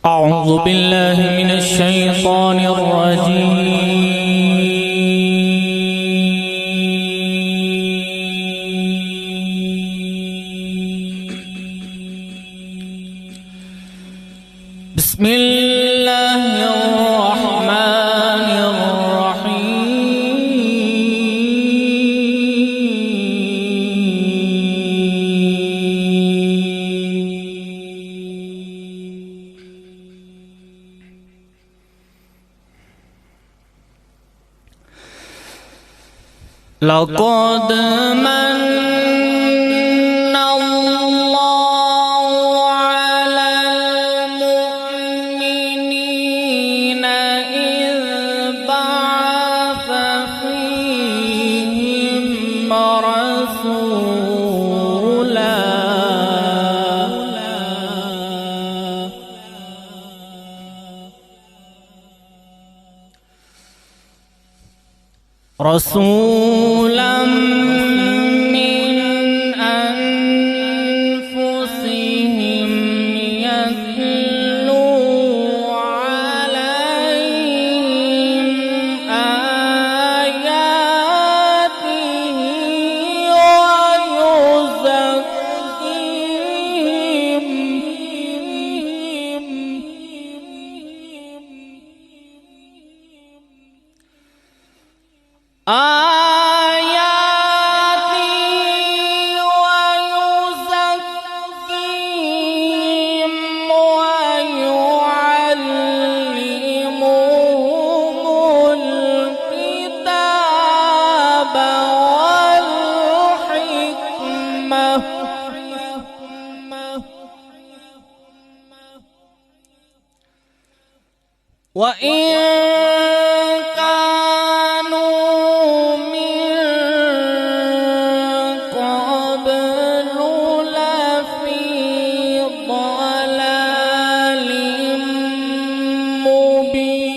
أعوذ بالله من الشيطان الرجيم. بسم الله الرحمن الرحيم. لقد من الله على المؤمنين إذ بعث فيهم رسولا من أنفسهم يتلو عليهم آياته ويزكيهم ويعلمهم الكتاب والحكمة وإن كانوا من قبل لفي ضلال مبين.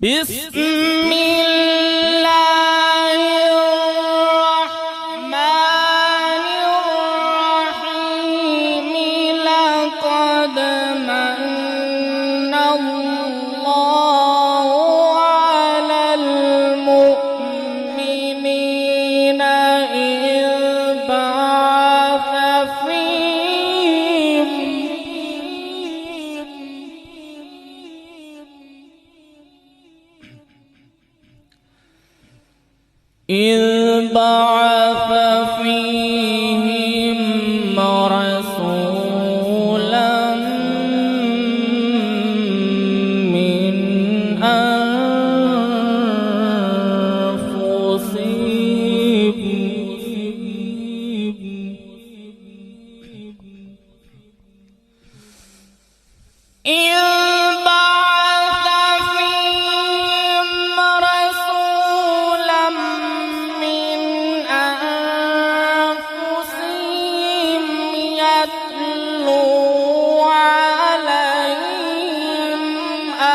بسم الله الرحمن الرحيم. لقد من الله على المؤمنين إذ بعث فيهم رسولا من أنفسهم يتلو عليهم آياته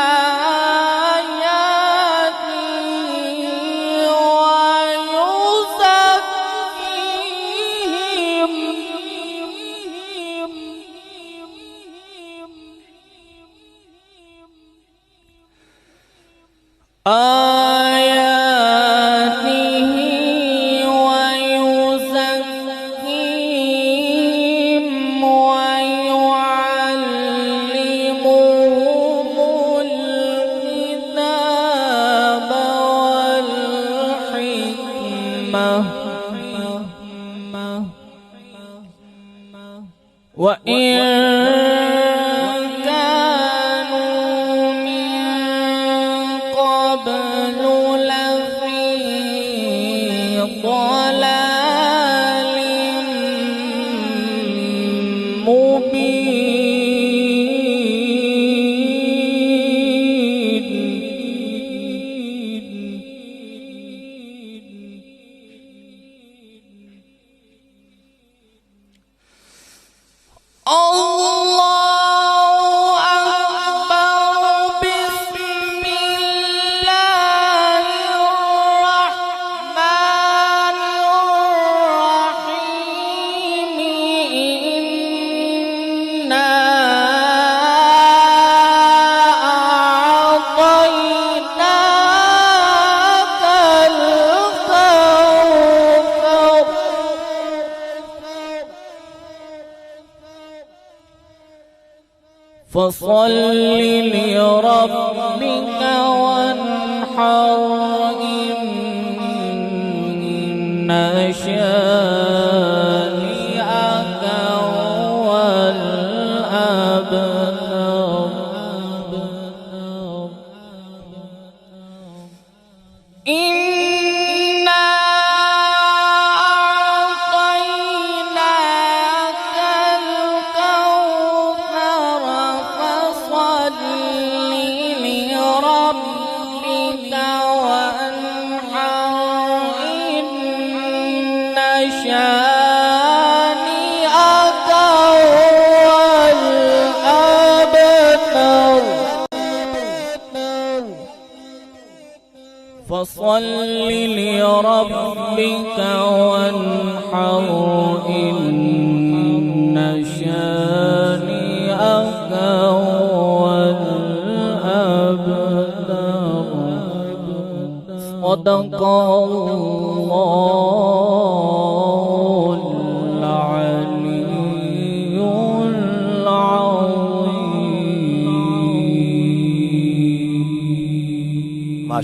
ويزكيهم ويعلمهم الكتاب والحكمة وإن كانوا من قبل لفي ضلال مبين. فصل لربك وانحر إن شانئك هو الأبتر إنا أعطيناك الكوثر فصل لربك وانحر إن شانئك هو الأبتر فصل لربك وانحر إن شانئك هو الأبتر صدق الله